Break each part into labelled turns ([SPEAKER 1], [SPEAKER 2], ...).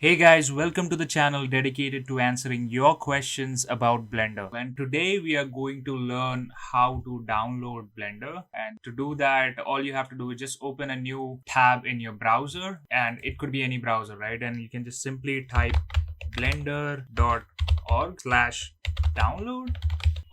[SPEAKER 1] Hey guys, welcome to the channel dedicated to answering your questions about Blender. And today we are going to learn how to download Blender. And to do that, all you have to do is just open a new tab in your browser, and it could be any browser, right? And you can just simply type blender.org/download,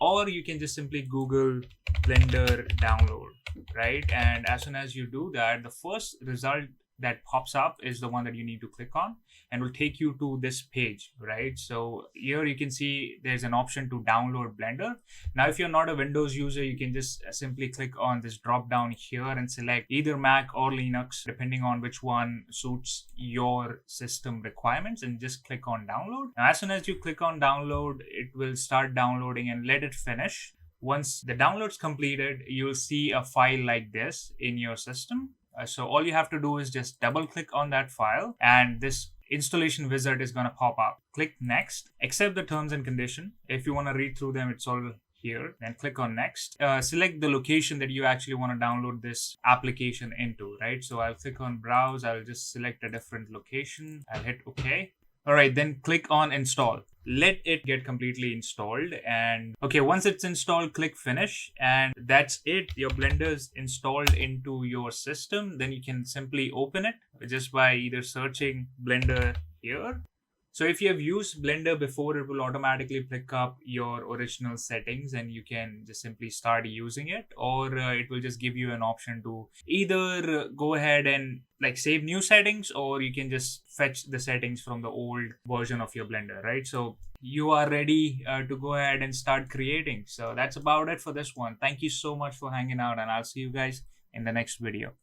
[SPEAKER 1] or you can just simply Google Blender download, right? And as soon as you do that, the first result that pops up is the one that you need to click on and will take you to this page, right? So here you can see there's an option to download Blender. Now, if you're not a Windows user, you can just simply click on this drop down here and select either Mac or Linux, depending on which one suits your system requirements, and just click on download. Now, as soon as you click on download, it will start downloading and let it finish. Once the download's completed, you'll see a file like this in your system. So all you have to do is just double click on that file, and this installation wizard is going to pop up. Click next, accept the terms and condition. If you want to read through them, it's all here. Then click on next. Select the location that you actually want to download this application into, right? So I'll click on browse. I'll just select a different location. I'll hit OK. All right, then click on install. Let it get completely installed, and okay, once it's installed, click finish, and that's it. Your Blender is installed into your system. Then you can simply open it just by either searching Blender here. So if you have used Blender before, it will automatically pick up your original settings and you can just simply start using it, or it will just give you an option to either go ahead and save new settings, or you can just fetch the settings from the old version of your Blender, right? So you are ready to go ahead and start creating. So that's about it for this one. Thank you so much for hanging out, and I'll see you guys in the next video.